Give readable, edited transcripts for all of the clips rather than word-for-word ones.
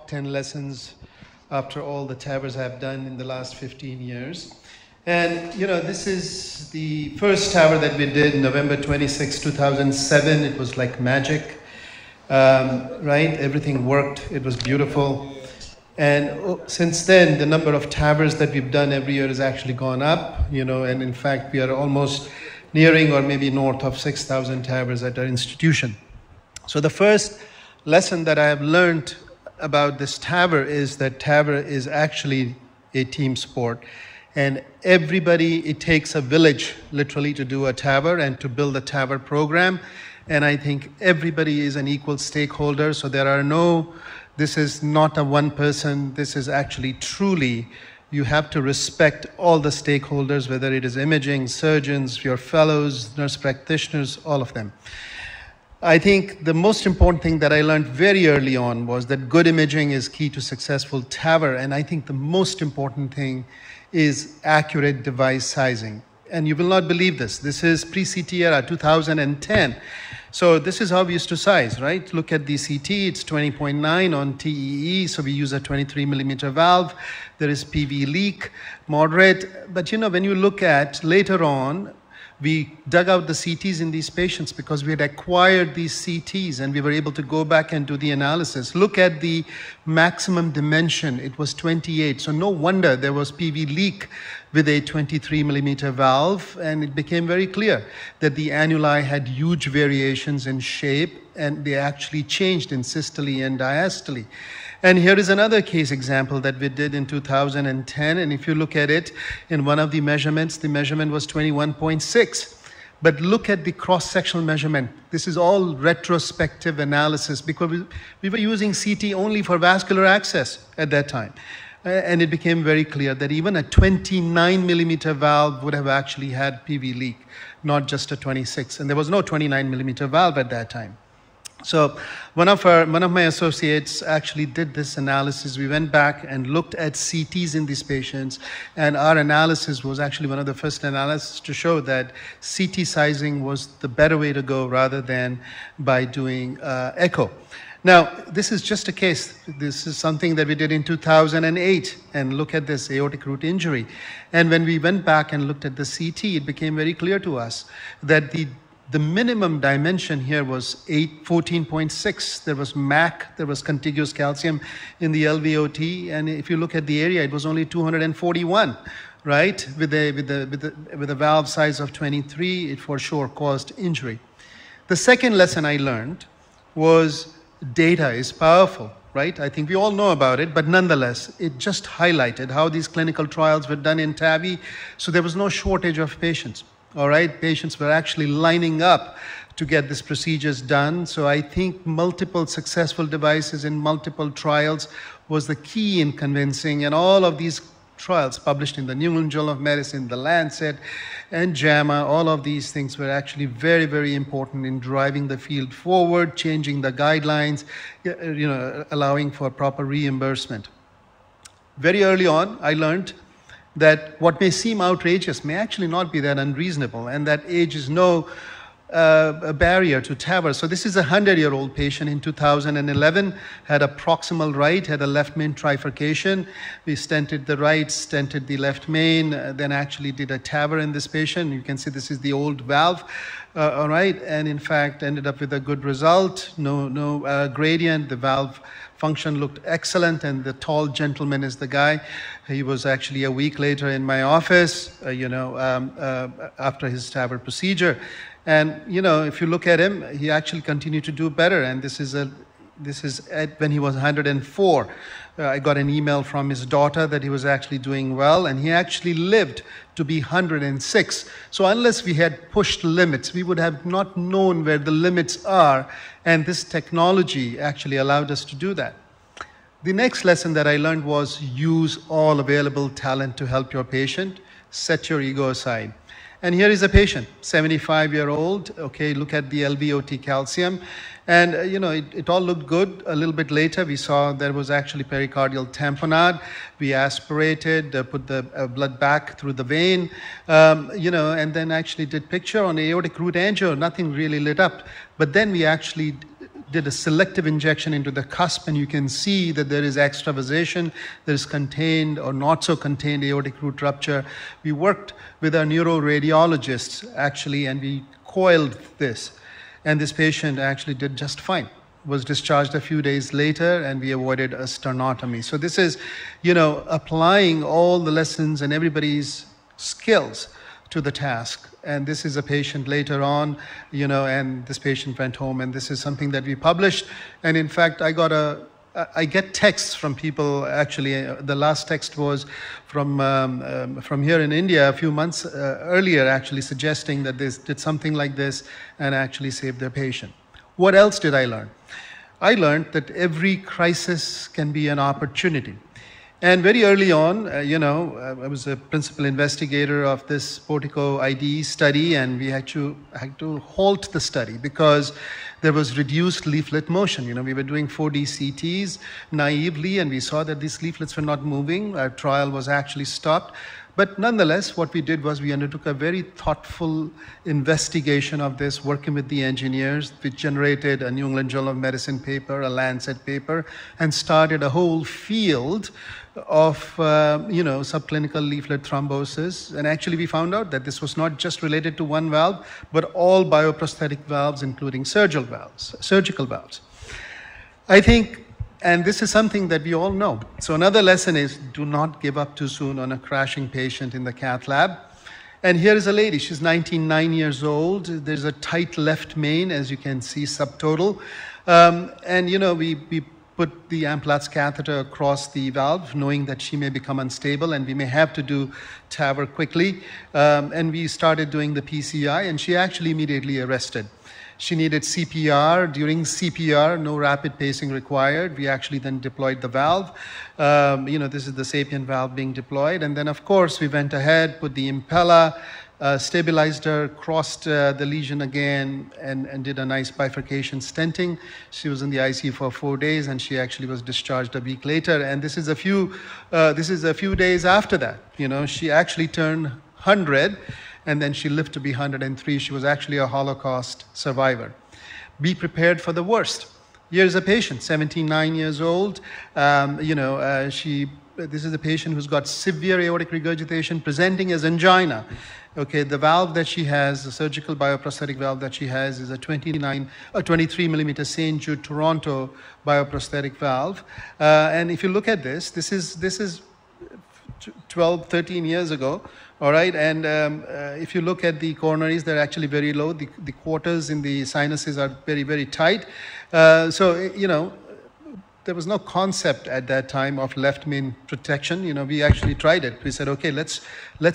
10 lessons after all the TAVRs I've done in the last 15 years. And, this is the first TAVR that we did November 26, 2007. It was like magic, right? Everything worked. It was beautiful. And since then, the number of TAVRs that we've done every year has actually gone up, and in fact, we are almost nearing or maybe north of 6,000 TAVRs at our institution. So the first lesson that I have learned about this TAVR is that TAVR is actually a team sport. And everybody, it takes a village literally to do a TAVR and to build a TAVR program. And I think everybody is an equal stakeholder. So this is not a one person, this is actually truly, you have to respect all the stakeholders, whether it is imaging, surgeons, your fellows, nurse practitioners, all of them. I think the most important thing that I learned very early on was that good imaging is key to successful TAVR. And I think the most important thing is accurate device sizing. And you will not believe this. This is pre-CT era, 2010. So this is how we used to size, right? Look at the CT, it's 20.9 on TEE, so we use a 23 millimeter valve. There is PV leak, moderate. But when you look at later on, we dug out the CTs in these patients because we had acquired these CTs and we were able to go back and do the analysis. Look at the maximum dimension, it was 28. So no wonder there was PV leak with a 23 millimeter valve, and it became very clear that the annuli had huge variations in shape and they actually changed in systole and diastole. And here is another case example that we did in 2010. And if you look at it, in one of the measurements, the measurement was 21.6. But look at the cross-sectional measurement. This is all retrospective analysis because we were using CT only for vascular access at that time. And it became very clear that even a 29 millimeter valve would have actually had PV leak, not just a 26. And there was no 29 millimeter valve at that time. So one of my associates actually did this analysis. We went back and looked at CTs in these patients, and our analysis was actually one of the first analyses to show that CT sizing was the better way to go rather than by doing echo. Now, this is just a case. This is something that we did in 2008, and look at this aortic root injury. And when we went back and looked at the CT, it became very clear to us that the minimum dimension here was 14.6. There was MAC, there was contiguous calcium in the LVOT, and if you look at the area, it was only 241, right? With a valve size of 23, it for sure caused injury. The second lesson I learned was data is powerful, right? I think we all know about it, but nonetheless, it just highlighted how these clinical trials were done in TAVI, so there was no shortage of patients. All right, patients were actually lining up to get these procedures done. So I think multiple successful devices in multiple trials was the key in convincing, and all of these trials published in the New England Journal of Medicine, the Lancet, and JAMA, all of these things were actually very, very important in driving the field forward, changing the guidelines, allowing for proper reimbursement. Very early on, I learned that what may seem outrageous may actually not be that unreasonable, and that age is no barrier to TAVR. So this is a 100-year-old patient in 2011, had a proximal right, had a left main trifurcation. We stented the right, stented the left main, then actually did a TAVR in this patient. You can see this is the old valve, all right, and in fact ended up with a good result, no gradient. The valve function looked excellent, and the tall gentleman is the guy. He was actually a week later in my office, after his TAVR procedure. And, if you look at him, he actually continued to do better. And this is when he was 104. I got an email from his daughter that he was actually doing well, and he actually lived to be 106. So unless we had pushed limits, we would have not known where the limits are, and this technology actually allowed us to do that. The next lesson that I learned was use all available talent to help your patient. Set your ego aside. And here is a patient, 75-year-old. Okay, look at the LVOT calcium. And, it all looked good. A little bit later, we saw there was actually pericardial tamponade. We aspirated, put the blood back through the vein, and then actually did picture on aortic root angio. Nothing really lit up. But then we actually did a selective injection into the cusp, and you can see that there is extravasation, there is contained or not so contained aortic root rupture. We worked with our neuroradiologists actually, and we coiled this, and this patient actually did just fine. Was discharged a few days later, and we avoided a sternotomy. So this is, applying all the lessons and everybody's skills to the task. And this is a patient later on, and this patient went home, and this is something that we published. And in fact, I get texts from people. Actually, the last text was from here in India a few months earlier, actually suggesting that they did something like this and actually saved their patient. What else did I learn? I learned that every crisis can be an opportunity. And very early on, I was a principal investigator of this Portico IDE study, and we had to halt the study because there was reduced leaflet motion. We were doing 4D CTs naively, and we saw that these leaflets were not moving. Our trial was actually stopped. But nonetheless, what we did was we undertook a very thoughtful investigation of this, working with the engineers, which generated a New England Journal of Medicine paper, a Lancet paper, and started a whole field of subclinical leaflet thrombosis. And actually we found out that this was not just related to one valve, but all bioprosthetic valves, including surgical valves. I think, and this is something that we all know. So another lesson is, do not give up too soon on a crashing patient in the cath lab. And here is a lady, she's 9 years old. There's a tight left main, as you can see, subtotal. We put the Amplatz catheter across the valve, knowing that she may become unstable and we may have to do TAVR quickly. And we started doing the PCI, and she actually immediately arrested. She needed CPR. During CPR, no rapid pacing required. We actually then deployed the valve. This is the SAPIEN valve being deployed. And then, of course, we went ahead, put the Impella, stabilized her, crossed the lesion again, and did a nice bifurcation stenting. She was in the ICU for 4 days, and she actually was discharged a week later. And this is a few days after that. She actually turned 100. And then she lived to be 103. She was actually a Holocaust survivor. Be prepared for the worst. Here's a patient, 79 years old. This is a patient who's got severe aortic regurgitation presenting as angina. Okay, the valve that she has, the surgical bioprosthetic valve that she has, is a 23 millimeter St. Jude Toronto bioprosthetic valve. And if you look at this is 12, 13 years ago. All right, and if you look at the coronaries, they're actually very low. The quarters in the sinuses are very, very tight. There was no concept at that time of left main protection. We actually tried it. We said, okay, let's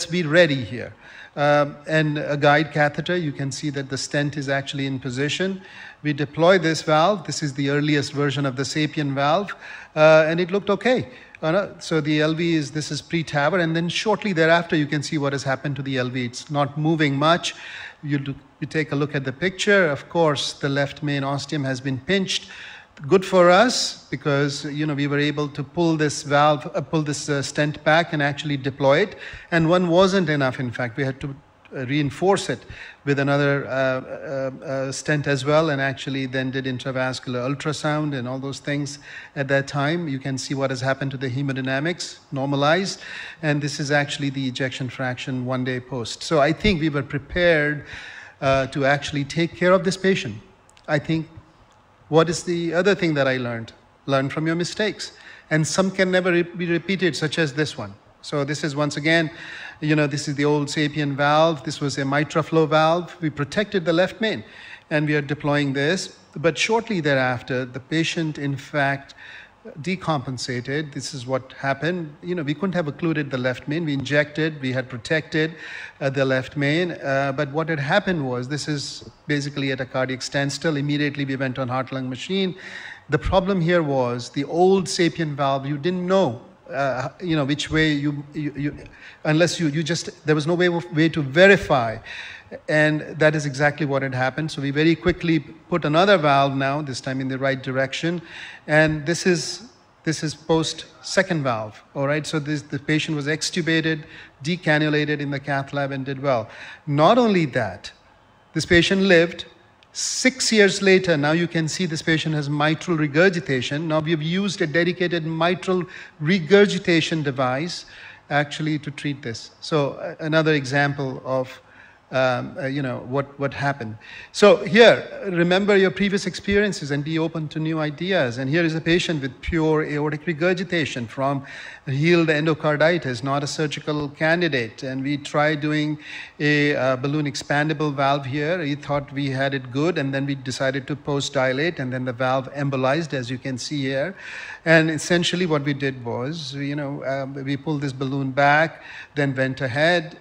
be ready here. And a guide catheter, you can see that the stent is actually in position. We deploy this valve. This is the earliest version of the SAPIEN valve, and it looked okay. So the LV this is pre-TAVR, and then shortly thereafter you can see what has happened to the LV. It's not moving much. You take a look at the picture. Of course, the left main ostium has been pinched. Good for us because we were able to pull this valve, stent back and actually deploy it. And one wasn't enough. In fact, we had to reinforce it with another stent as well, and actually then did intravascular ultrasound and all those things at that time. You can see what has happened to the hemodynamics, normalized, and this is actually the ejection fraction 1 day post. So I think we were prepared to actually take care of this patient. I think, what is the other thing that I learned? Learn from your mistakes, and some can never be repeated, such as this one. So this is, once again, this is the old SAPIEN valve. This was a MITERA flow valve. We protected the left main, and we are deploying this. But shortly thereafter, the patient, in fact, decompensated. This is what happened. We couldn't have occluded the left main. We injected, we had protected the left main. But what had happened was, this is basically at a cardiac standstill. Immediately we went on heart-lung machine. The problem here was the old SAPIEN valve, you didn't know which way unless there was no way to verify, and that is exactly what had happened. So we very quickly put another valve now, this time in the right direction, and this is post second valve. All right, so the patient was extubated, decannulated in the cath lab, and did well. Not only that, this patient lived, 6 years later, now you can see this patient has mitral regurgitation. Now we've used a dedicated mitral regurgitation device actually to treat this. So another example of what happened. So here, remember your previous experiences and be open to new ideas. And here is a patient with pure aortic regurgitation from healed endocarditis, not a surgical candidate. And we tried doing a balloon expandable valve here. We thought we had it good, and then we decided to post-dilate, and then the valve embolized, as you can see here. And essentially what we did was, we pulled this balloon back, then went ahead,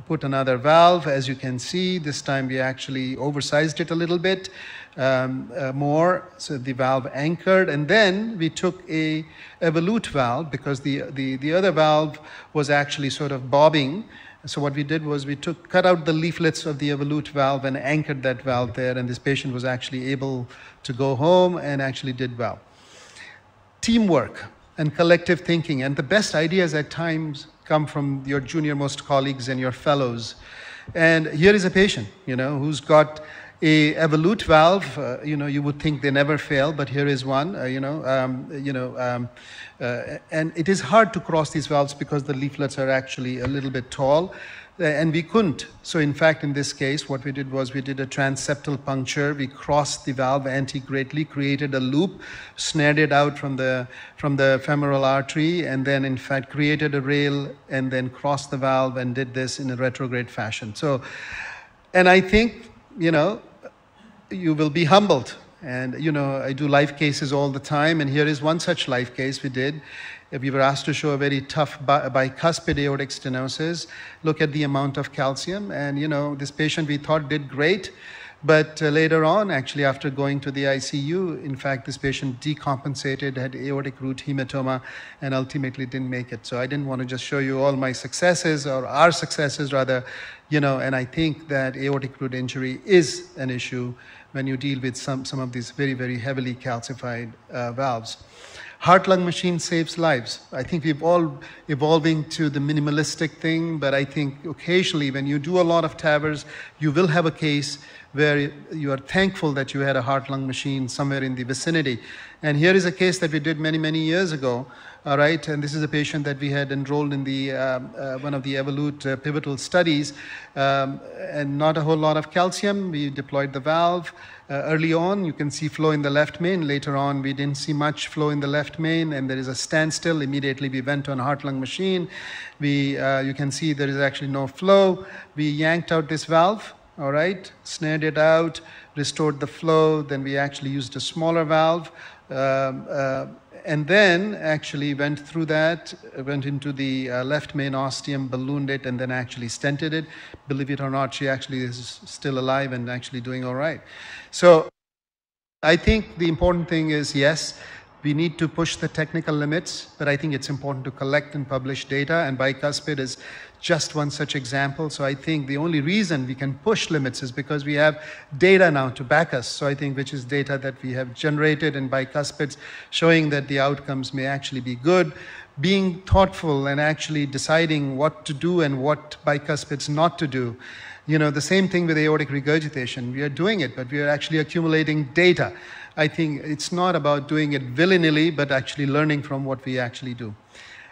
put another valve. As you can see, this time we actually oversized it a little bit more, so the valve anchored, and then we took a evolute valve because the other valve was actually sort of bobbing. So what we did was we cut out the leaflets of the evolute valve and anchored that valve there, and this patient was actually able to go home and actually did well. Teamwork and collective thinking, and the best ideas at times come from your junior-most colleagues and your fellows. And here is a patient, who's got a evolute valve. You would think they never fail, but here is one. And it is hard to cross these valves because the leaflets are actually a little bit tall, and we couldn't. So in fact, in this case, what we did was we did a transseptal puncture. We crossed the valve antegratally, created a loop, snared it out from the femoral artery, and then in fact created a rail, and then crossed the valve and did this in a retrograde fashion. So, and I think, you will be humbled. And, I do live cases all the time, and here is one such live case we did. We were asked to show a very tough bicuspid aortic stenosis, look at the amount of calcium, and, this patient we thought did great. But later on, actually, after going to the ICU, in fact, this patient decompensated, had aortic root hematoma, and ultimately didn't make it. So I didn't want to just show you all my successes, or our successes rather, and I think that aortic root injury is an issue when you deal with some of these very, very heavily calcified valves. Heart-lung machine saves lives. I think we've all evolving to the minimalistic thing, but I think occasionally when you do a lot of TAVRs, you will have a case where you are thankful that you had a heart-lung machine somewhere in the vicinity. And here is a case that we did many, many years ago. All right, and this is a patient that we had enrolled in the one of the evolute pivotal studies, and not a whole lot of calcium. We deployed the valve. Early on, you can see flow in the left main. Later on, we didn't see much flow in the left main, and there is a standstill. Immediately, we went on heart-lung machine. You can see there is actually no flow. We yanked out this valve, all right, snared it out, restored the flow. Then we actually used a smaller valve. And then actually went through that, went into the left main ostium, ballooned it, and then actually stented it. Believe it or not, she actually is still alive and actually doing all right. So I think the important thing is, yes, we need to push the technical limits, but I think it's important to collect and publish data, and bicuspid is just one such example. So I think the only reason we can push limits is because we have data now to back us. So I think which is data that we have generated in bicuspids showing that the outcomes may actually be good. Being thoughtful and actually deciding what to do and what bicuspids not to do. The same thing with aortic regurgitation. We are doing it, but we are actually accumulating data. I think it's not about doing it willy-nilly, but actually learning from what we actually do.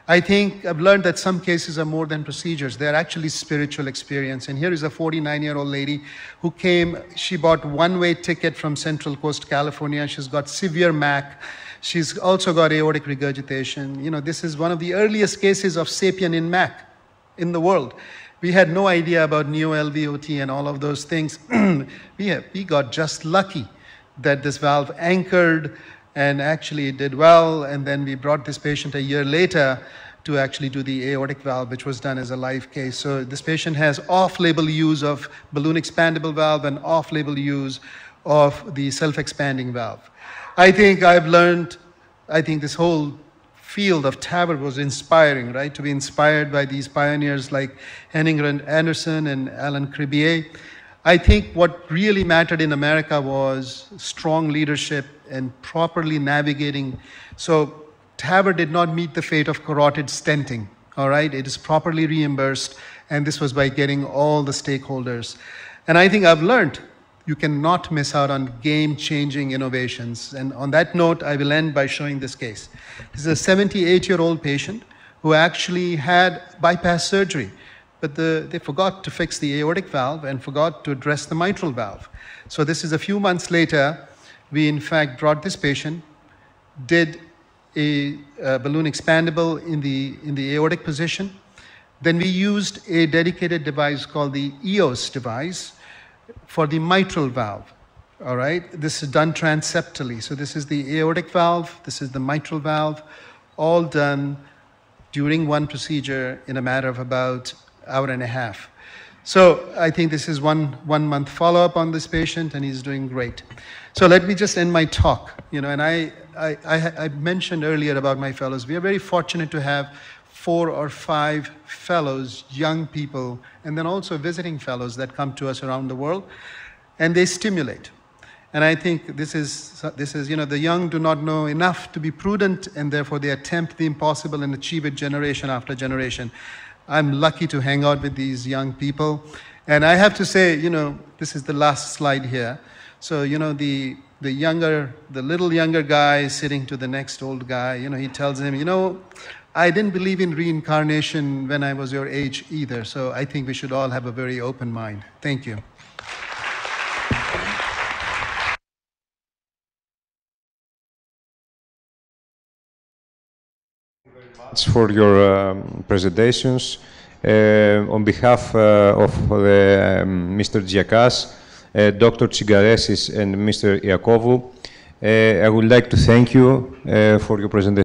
I think I've learned that some cases are more than procedures. They're actually spiritual experience. And here is a 49-year-old lady who came. She bought one-way ticket from Central Coast, California. She's got severe MAC. She's also got aortic regurgitation. This is one of the earliest cases of sapien in MAC in the world. We had no idea about neo-LVOT and all of those things. We got just lucky that this valve anchored and actually did well, and then we brought this patient a year later to actually do the aortic valve, which was done as a live case. So this patient has off-label use of balloon expandable valve and off-label use of the self-expanding valve. I think this whole field of TAVR was inspiring, right? To be inspired by these pioneers like Henning Anderson and Alan Cribier. I think what really mattered in America was strong leadership and properly navigating. So TAVR did not meet the fate of carotid stenting, all right? It is properly reimbursed, and this was by getting all the stakeholders. And I think I've learned you cannot miss out on game-changing innovations. And on that note, I will end by showing this case. This is a 78-year-old patient who actually had bypass surgery, but they forgot to fix the aortic valve and forgot to address the mitral valve. So this is a few months later, we in fact brought this patient, did a balloon expandable in the aortic position. Then we used a dedicated device called the EOS device for the mitral valve. All right, this is done transeptally. So this is the aortic valve, this is the mitral valve, all done during one procedure in a matter of about an hour and a half. So I think this is one month follow-up on this patient, and he's doing great. So let me just end my talk. And I mentioned earlier about my fellows. We are very fortunate to have 4 or 5 fellows, young people, and then also visiting fellows that come to us around the world, and they stimulate. And I think this is the young do not know enough to be prudent, and therefore they attempt the impossible and achieve it generation after generation. I'm lucky to hang out with these young people. And I have to say, this is the last slide here. So, the little younger guy sitting to the next old guy, he tells him, I didn't believe in reincarnation when I was your age either. So I think we should all have a very open mind. Thank you. For your presentations. On behalf of Mr. Giakas, Dr. Tsigaresis, and Mr. Iakovou, I would like to thank you for your presentation.